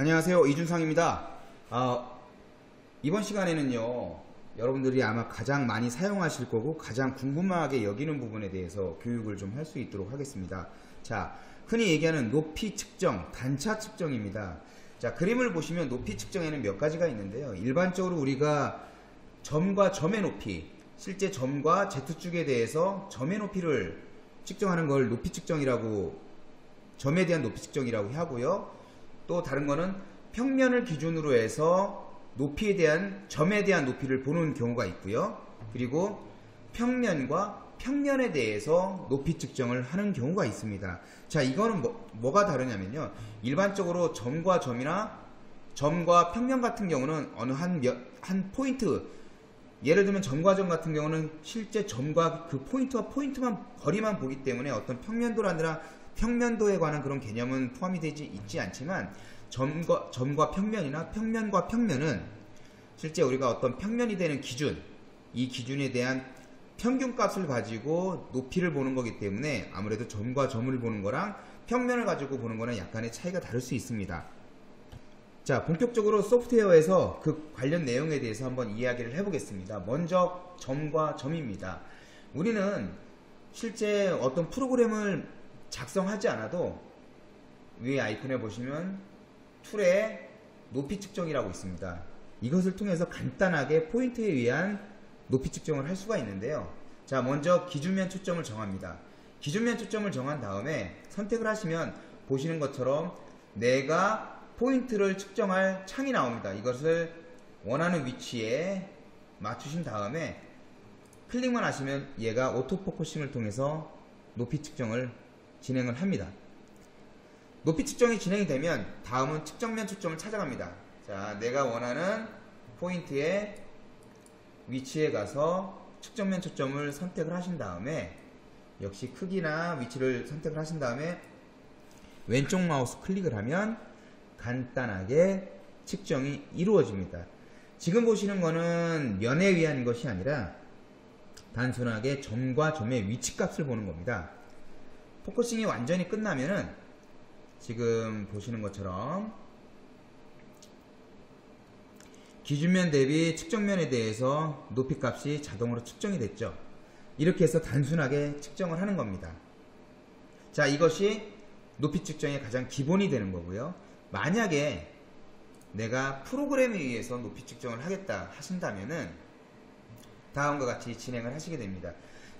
안녕하세요, 이준상입니다. 이번 시간에는요, 여러분들이 아마 가장 많이 사용하실 거고 가장 궁금하게 여기는 부분에 대해서 교육을 좀 할 수 있도록 하겠습니다. 자, 흔히 얘기하는 높이 측정, 단차 측정입니다. 자, 그림을 보시면 높이 측정에는 몇 가지가 있는데요. 일반적으로 우리가 점과 점의 높이, 실제 점과 Z축에 대해서 점의 높이를 측정하는 걸 높이 측정이라고, 점에 대한 높이 측정이라고 하고요. 또 다른 거는 평면을 기준으로 해서 높이에 대한, 점에 대한 높이를 보는 경우가 있고요. 그리고 평면과 평면에 대해서 높이 측정을 하는 경우가 있습니다. 자, 이거는 뭐가 다르냐면요. 일반적으로 점과 점이나 점과 평면 같은 경우는 어느 한 포인트, 예를 들면 점과 점 같은 경우는 실제 점과 그 포인트와 포인트만, 거리만 보기 때문에 어떤 평면도에 관한 그런 개념은 포함이 되지 있지 않지만, 점과 평면이나 평면과 평면은 실제 우리가 어떤 평면이 되는 기준, 이 기준에 대한 평균값을 가지고 높이를 보는 거기 때문에 아무래도 점과 점을 보는 거랑 평면을 가지고 보는 거는 약간의 차이가 다를 수 있습니다. 자, 본격적으로 소프트웨어에서 그 관련 내용에 대해서 한번 이야기를 해보겠습니다. 먼저 점과 점입니다. 우리는 실제 어떤 프로그램을 작성하지 않아도 위에 아이콘에 보시면 툴에 높이 측정이라고 있습니다. 이것을 통해서 간단하게 포인트에 의한 높이 측정을 할 수가 있는데요. 자, 먼저 기준면 초점을 정합니다. 기준면 초점을 정한 다음에 선택을 하시면 보시는 것처럼 내가 포인트를 측정할 창이 나옵니다. 이것을 원하는 위치에 맞추신 다음에 클릭만 하시면 얘가 오토포커싱을 통해서 높이 측정을 진행을 합니다. 높이 측정이 진행이 되면 다음은 측정면 초점을 찾아갑니다. 자, 내가 원하는 포인트의 위치에 가서 측정면 초점을 선택을 하신 다음에 역시 크기나 위치를 선택을 하신 다음에 왼쪽 마우스 클릭을 하면 간단하게 측정이 이루어집니다. 지금 보시는 거는 면에 의한 것이 아니라 단순하게 점과 점의 위치값을 보는 겁니다. 포커싱이 완전히 끝나면은 지금 보시는 것처럼 기준면 대비 측정면에 대해서 높이값이 자동으로 측정이 됐죠. 이렇게 해서 단순하게 측정을 하는 겁니다. 자, 이것이 높이 측정의 가장 기본이 되는 거고요. 만약에 내가 프로그램에 의해서 높이 측정을 하겠다 하신다면은 다음과 같이 진행을 하시게 됩니다.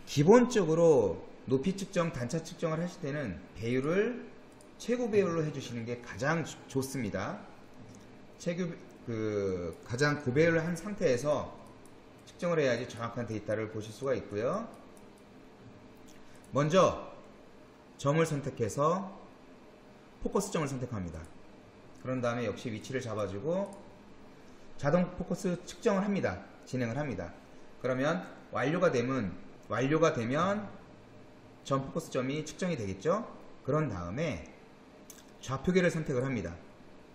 기본적으로 높이 측정, 단차 측정을 하실 때는 배율을 최고 배율로 해주시는 게 가장 좋습니다. 가장 고배율을 한 상태에서 측정을 해야지 정확한 데이터를 보실 수가 있고요. 먼저 점을 선택해서 포커스점을 선택합니다. 그런 다음에 역시 위치를 잡아주고 자동 포커스 측정을 합니다. 진행을 합니다. 그러면 완료가 되면 점 포커스점이 측정이 되겠죠. 그런 다음에 좌표계를 선택을 합니다.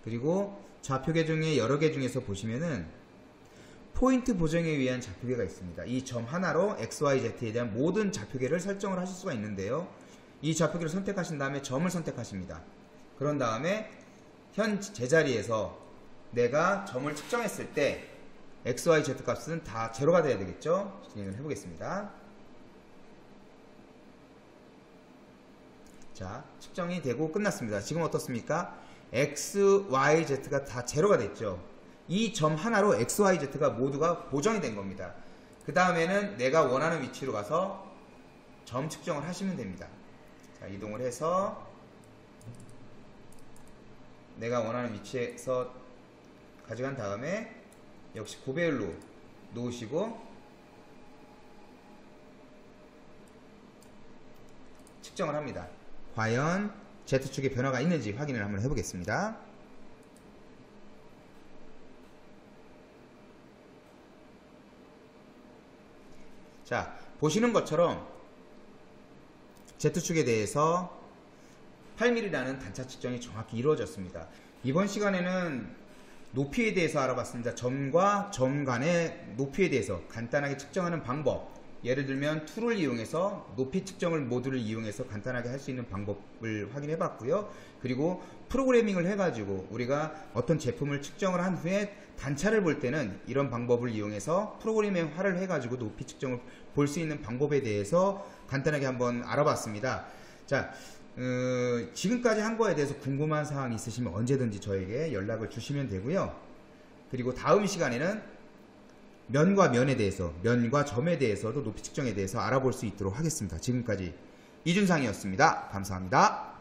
그리고 좌표계 중에 여러 개 중에서 보시면은 포인트 보정에 의한 좌표계가 있습니다. 이 점 하나로 XYZ에 대한 모든 좌표계를 설정을 하실 수가 있는데요. 이 좌표계를 선택하신 다음에 점을 선택하십니다. 그런 다음에 현 제자리에서 내가 점을 측정했을 때 XYZ 값은 다 제로가 돼야 되겠죠. 진행을 해보겠습니다. 자, 측정이 되고 끝났습니다. 지금 어떻습니까? XYZ가 다 제로가 됐죠. 이 점 하나로 XYZ가 모두가 보정이 된 겁니다. 그 다음에는 내가 원하는 위치로 가서 점 측정을 하시면 됩니다. 자, 이동을 해서 내가 원하는 위치에서 가져간 다음에 역시 고배율로 놓으시고 측정을 합니다. 과연 Z축에 변화가 있는지 확인을 한번 해보겠습니다. 자, 보시는 것처럼 Z축에 대해서 8mm라는 단차 측정이 정확히 이루어졌습니다. 이번 시간에는 높이에 대해서 알아봤습니다. 점과 점 간의 높이에 대해서 간단하게 측정하는 방법, 예를 들면 툴을 이용해서 높이 측정을 모듈을 이용해서 간단하게 할 수 있는 방법을 확인해 봤고요. 그리고 프로그래밍을 해가지고 우리가 어떤 제품을 측정을 한 후에 단차를 볼 때는 이런 방법을 이용해서 프로그래밍화를 해가지고 높이 측정을 볼 수 있는 방법에 대해서 간단하게 한번 알아봤습니다. 자, 지금까지 한 거에 대해서 궁금한 사항 있으시면 언제든지 저에게 연락을 주시면 되고요. 그리고 다음 시간에는 면과 면에 대해서, 면과 점에 대해서도 높이 측정에 대해서 알아볼 수 있도록 하겠습니다. 지금까지 이준상이었습니다. 감사합니다.